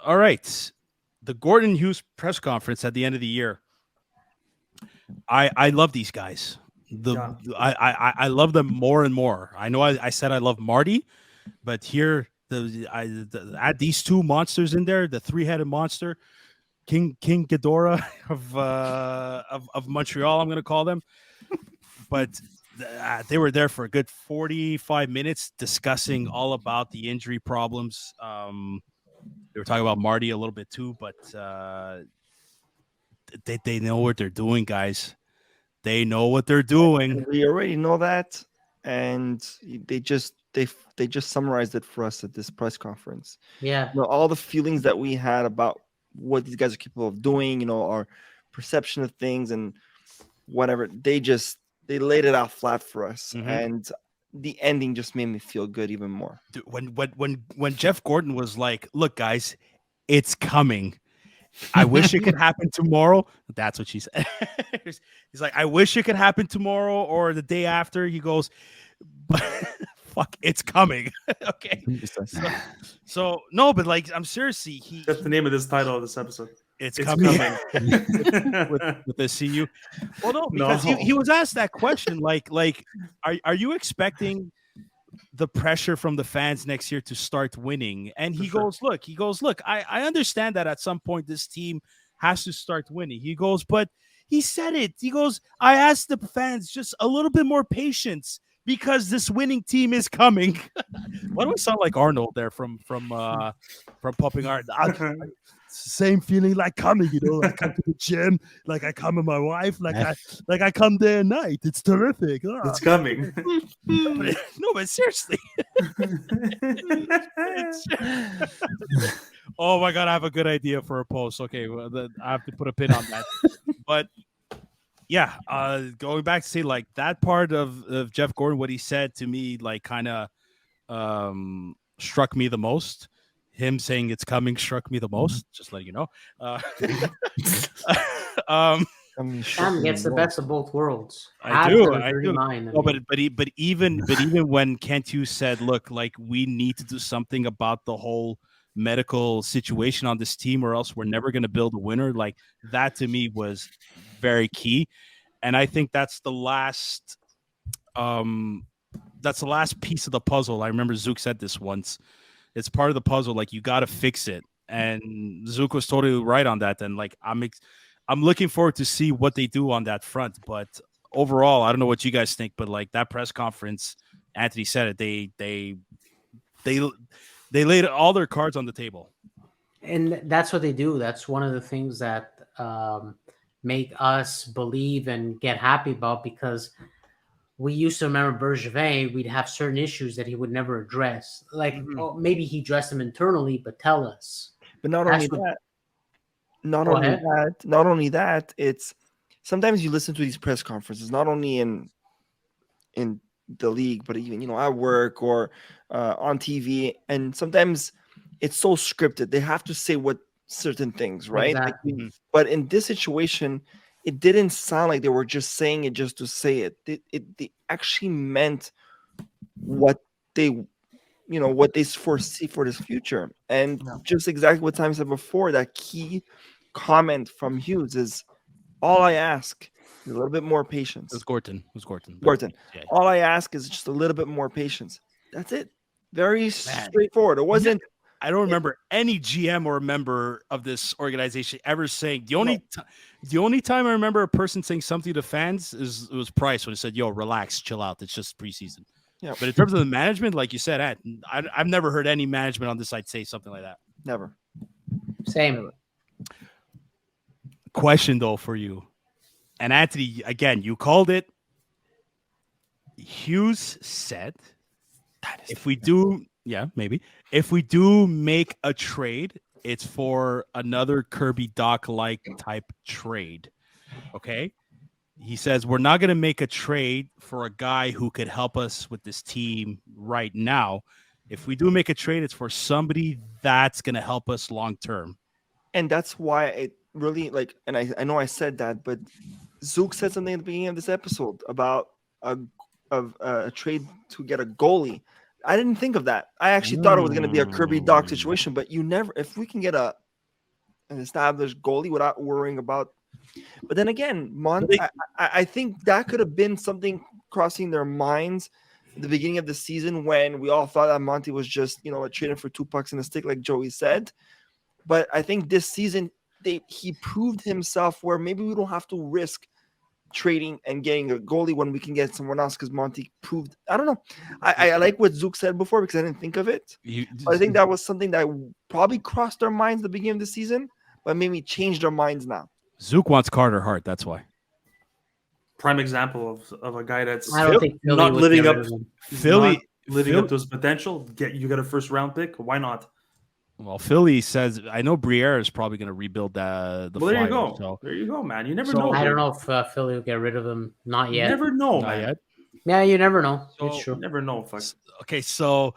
All right. The Gordon Hughes press conference at the end of the year. I love these guys. I love them more and more. I know I said I love Marty, but here add these two monsters in there, the three-headed monster, King Ghidorah of Montreal, I'm going to call them. But they were there for a good 45 minutes discussing all about the injury problems. They were talking about Marty a little bit too, but they know what they're doing, guys. They know what they're doing. We already know that, and they just summarized it for us at this press conference. Yeah. All the feelings that we had about what these guys are capable of doing, our perception of things and whatever. They laid it out flat for us, and the ending just made me feel good even more. Dude, when Jeff Gorton was like, "Look, guys, it's coming. I wish it could happen tomorrow." That's what she said. He's like, "I wish it could happen tomorrow or the day after." He goes, "But fuck, it's coming." Okay. So no, but like, I'm seriously. That's the name of this title of this episode. It's coming. with the CU. Well, no, because he was asked that question. Like, are you expecting the pressure from the fans next year to start winning? And he goes, look, I understand that at some point this team has to start winning. He goes, but he said it. He goes, I asked the fans just a little bit more patience because this winning team is coming. Why do I sound like Arnold there from Pumping Iron? Same feeling like coming, I come to the gym, like I come with my wife, like I come day and night. It's terrific. It's coming. No, but seriously. Oh my God, I have a good idea for a post. Okay, well, I have to put a pin on that. But yeah, going back to say like that part of Jeff Gorton, what he said to me, like kind of struck me the most. Him saying it's coming struck me the most. Just letting you know. Sam gets the best of both worlds. I do. No, but even when Kent Hughes said, "Look, like we need to do something about the whole medical situation on this team, or else we're never going to build a winner." Like that to me was very key, and I think that's the last. That's the last piece of the puzzle. I remember Zook said this once. It's part of the puzzle. Like you got to fix it, and Zook was totally right on that. And like I'm looking forward to see what they do on that front. But overall, I don't know what you guys think, but like that press conference, Anthony said it. They laid all their cards on the table, and that's what they do. That's one of the things that make us believe and get happy about, because we used to remember Bergevin, we'd have certain issues that he would never address. Like, maybe he addressed them internally, but tell us. But not only that, it's sometimes you listen to these press conferences, not only in the league, but even, at work or on TV. And sometimes it's so scripted. They have to say what certain things, right? Exactly. But in this situation, it didn't sound like they were just saying it just to say it. They actually meant what they foresee for this future. And just exactly what Tom said before, that key comment from Hughes is, all I ask is a little bit more patience. It was Gorton. Yeah. All I ask is just a little bit more patience. That's it. Very straightforward. It wasn't. I don't remember any GM or member of this organization ever saying. The only time I remember a person saying something to fans was Price when he said, "Yo, relax, chill out. It's just preseason." Yeah. But in terms of the management, like you said, I've never heard any management on this side say something like that. Never. Same. Question though for you, and Anthony, again, you called it. Hughes said, if we do make a trade, it's for another Kirby Doc-like type trade. Okay? He says, we're not going to make a trade for a guy who could help us with this team right now. If we do make a trade, it's for somebody that's going to help us long term. And that's why it really, and I know I said that, but Zook said something at the beginning of this episode about a trade to get a goalie. I didn't think of that. I actually thought it was going to be a Kirby Doc situation, but you never. If we can get an established goalie without worrying about, but then again, I think that could have been something crossing their minds at the beginning of the season when we all thought that Monty was just a trader for 2 pucks in a stick, like Joey said. But I think this season he proved himself where maybe we don't have to risk trading and getting a goalie when we can get someone else because Monty proved. I don't know. I like what Zook said before because I didn't think of it. But I think that was something that probably crossed our minds at the beginning of the season, but maybe changed our minds now. Zook wants Carter Hart. That's why. Prime example of a guy that's I don't think Philly not would living get up. rid of him. Philly living up to his potential. You get a first round pick. Why not? Well, Philly says I know Briere is probably going to rebuild the. Well, there you Flyers, go. So. There you go, man. You never know. I don't know if Philly will get rid of him. Not yet. You never know, Not man. yet. Yeah, you never know. So, It's true. You never know. Fuck. Okay, so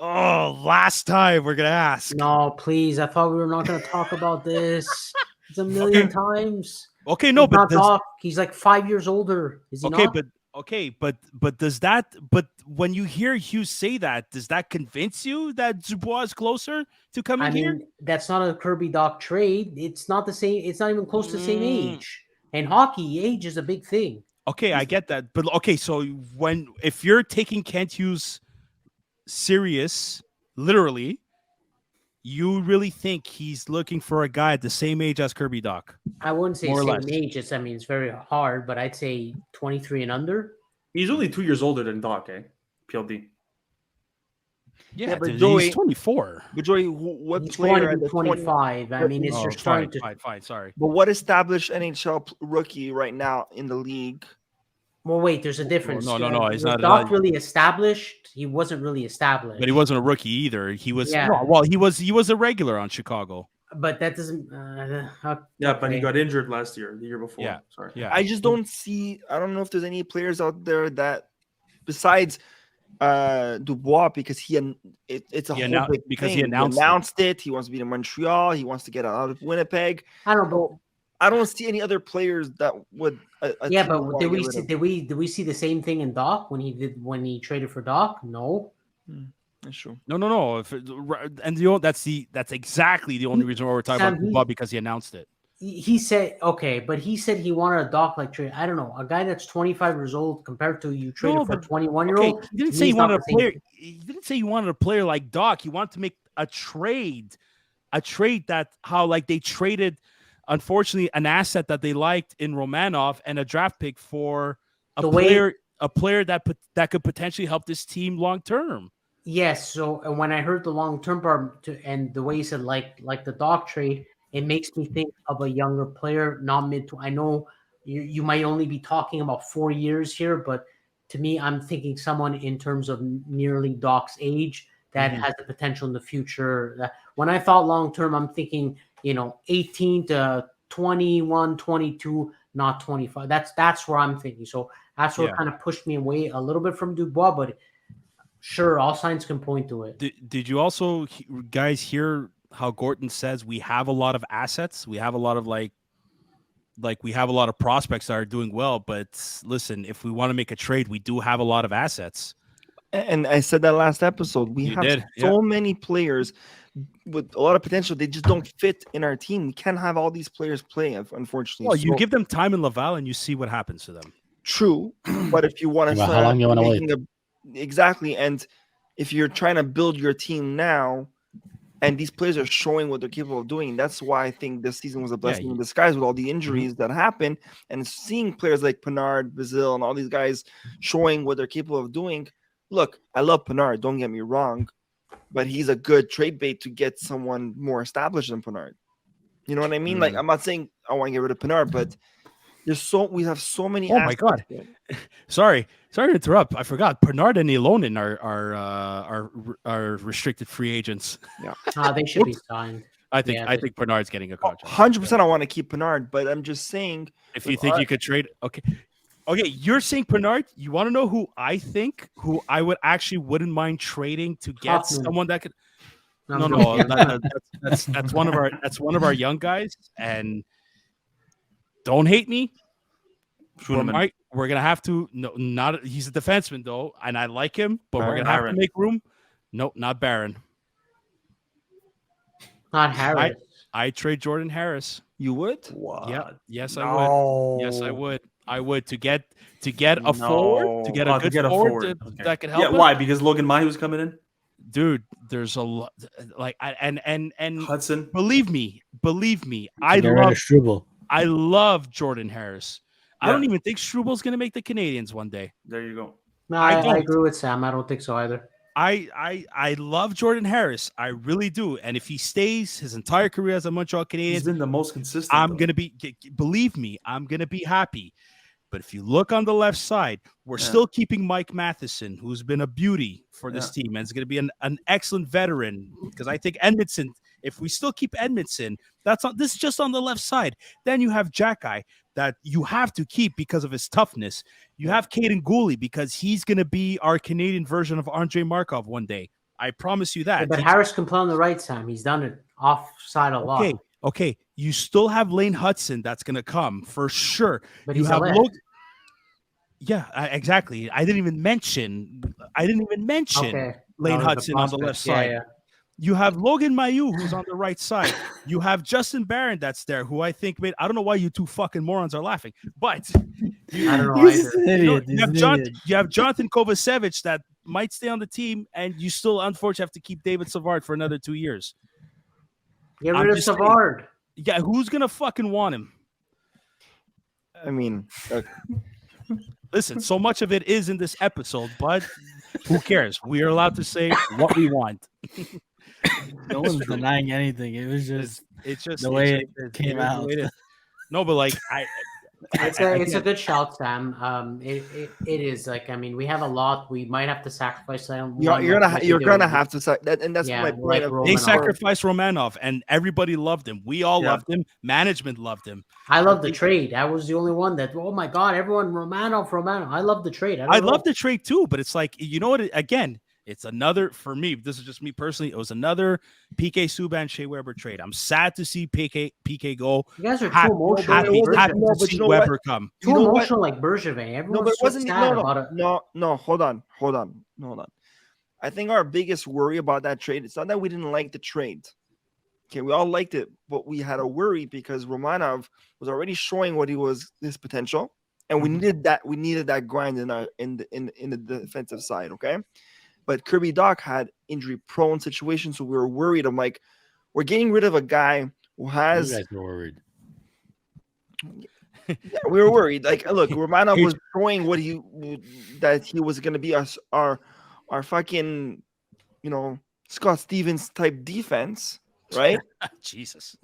last time we're gonna ask. No, please. I thought we were not going to talk about this. It's a million times. Okay, no, He's but not Doc. He's like 5 years older. Is he not? but does that? But when you hear Hughes say that, does that convince you that Dubois is closer to coming here? That's not a Kirby Doc trade. It's not the same. It's not even close to the same age. And hockey, age is a big thing. Okay, I get that, but okay, so if you're taking Kent Hughes serious, literally, you really think he's looking for a guy at the same age as Kirby Doc? I wouldn't say More or same less. age. It's very hard, but I'd say 23 and under. He's only 2 years older than Doc, PLD. Yeah, but dude, Joey- he's 24. But Joey, what He's player going at to be the 25. I mean, it's Oh, you're starting fine, to. fine. Sorry. But what established NHL rookie right now in the league? Well, wait. There's a difference. No, he's Was not- Doc really established? He wasn't really established. But he wasn't a rookie either. He was Yeah. no, well, he was a regular on Chicago. But that doesn't. Yeah, but he okay. got injured last year, the year before. Yeah. Sorry. Yeah. I just don't see. I don't know if there's any players out there that, besides Dubois, because it's a whole big because thing. he announced it. He wants to be in Montreal. He wants to get out of Winnipeg. I don't know. I don't see any other players that would. Yeah, but did we see the same thing in Doc when he traded for Doc? No. That's true. No. And that's exactly the only reason why we're talking about Dubois, because he announced it. He said but he said he wanted a Doc like trade. I don't know, a guy that's 25 years old compared to you traded for a 21-year-old. Okay, he didn't say he wanted a player. He didn't say he wanted a player like Doc. He wanted to make a trade that how like they traded, unfortunately, an asset that they liked in Romanov and a draft pick for a player that could potentially help this team long term. Yes. So and when I heard the long term part and the way he said like the Doc trade, it makes me think of a younger player, not mid. I know you might only be talking about 4 years here, but to me, I'm thinking someone in terms of nearly Doc's age that has the potential in the future. When I thought long term, I'm thinking 18 to 21, 22, not 25. That's where I'm thinking. So that's what kind of pushed me away a little bit from Dubois, but sure, all signs can point to it. Did you also guys hear how Gorton says we have a lot of assets? We have a lot of like we have a lot of prospects that are doing well, but listen, if we want to make a trade, we do have a lot of assets. And I said that last episode. We have so many players with a lot of potential. They just don't fit in our team. We can't have all these players play, unfortunately. Well, you give them time in Laval and you see what happens to them. True, but if you want to, how long you want to wait? Exactly, and if you're trying to build your team now, and these players are showing what they're capable of doing, that's why I think this season was a blessing in disguise with all the injuries that happened, and seeing players like Pinard, Bazil, and all these guys showing what they're capable of doing. Look, I love Pinard, don't get me wrong, but he's a good trade bait to get someone more established than Pinard. You know what I mean? Like, I'm not saying I want to get rid of Pinard, but we have so many. Oh my God! Sorry to interrupt. I forgot. Pinard and Ilonen are restricted free agents. Yeah, they should be signed. I think Pinard's getting a contract. 100%. I want to keep Pinard, but I'm just saying. If you think you could trade, okay, you're saying Pinard. You want to know who I think? Who I wouldn't mind trading to get someone that could. No, that's one of our young guys, and don't hate me. We're gonna have to not he's a defenseman though, and I like him, but we're gonna have to make room. Nope, not Barron. Not Harris. I trade Jordan Harris. You would? What? Yeah. Yes, I would. Yes, I would. I would to get a forward, to get a good forward that could help. Yeah, why? Because Logan Mahi was coming in. Dude, there's a lot like and Hudson. Believe me, I love Jordan Harris. Yeah. I don't even think Strubal's going to make the Canadians one day. There you go. No, I agree with Sam. I don't think so either. I love Jordan Harris. I really do. And if he stays his entire career as a Montreal Canadian, he's been the most consistent. I'm going to be, believe me, I'm going to be happy. But if you look on the left side, we're still keeping Mike Matheson, who's been a beauty for this team, and is going to be an excellent veteran. Because I think Edmondson, if we still keep Edmondson, this is just on the left side. Then you have Jack-Eye that you have to keep because of his toughness. You have Caden Gooley because he's going to be our Canadian version of Andrei Markov one day. I promise you that. Yeah, but Harris can play on the right, Sam. He's done it offside a lot. Okay. You still have Lane Hudson that's going to come for sure. But you he's have Yeah, exactly. I didn't even mention Lane Hudson on the left side. Yeah. You have Logan Mailloux, who's on the right side. You have Justin Barron that's there, who I think I don't know why you two fucking morons are laughing, but I don't know either. You have Jonathan Kovacevic that might stay on the team, and you still unfortunately have to keep David Savard for another 2 years. Get rid of Savard. Yeah, who's gonna fucking want him? I mean, listen, so much of it is in this episode, but who cares? We are allowed to say what we want. No one's denying anything. It was just the way it came out. No, but like it's a good shout, Sam. It is like, I mean, we have a lot. We might have to sacrifice them. You're gonna have to and that's my point. They sacrificed Romanov, and everybody loved him. We all loved him. Management loved him. I love the trade. I was the only one that. Oh my god, everyone Romanov. I love the trade. I love the trade too, but it's like, you know what? Again, it's another, for me, this is just me personally, it was another PK Subban, Shea Weber trade. I'm sad to see PK go. You guys are too emotional. Happy to see Weber come. Too emotional like Bergevin. Everyone's sad about it. No, hold on. I think our biggest worry about that trade, it's not that we didn't like the trade. Okay, we all liked it, but we had a worry because Romanov was already showing what his potential, and we needed that grind in the defensive side, okay? But Kirby Dach had injury-prone situations, so we were worried. I'm like, we're getting rid of a guy who has. You guys were worried. Yeah, we were worried. Like, look, Romanov was showing that he was going to be our fucking, Scott Stevens type defense, right? Jesus,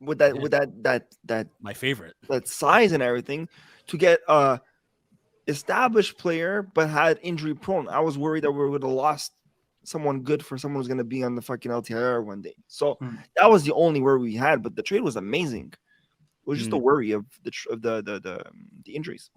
with that my favorite, that size and everything, to get established player but had injury prone. I was worried that we would have lost someone good for someone who's going to be on the fucking LTIR one day. So that was the only worry we had, but the trade was amazing. It was just a worry of the injuries.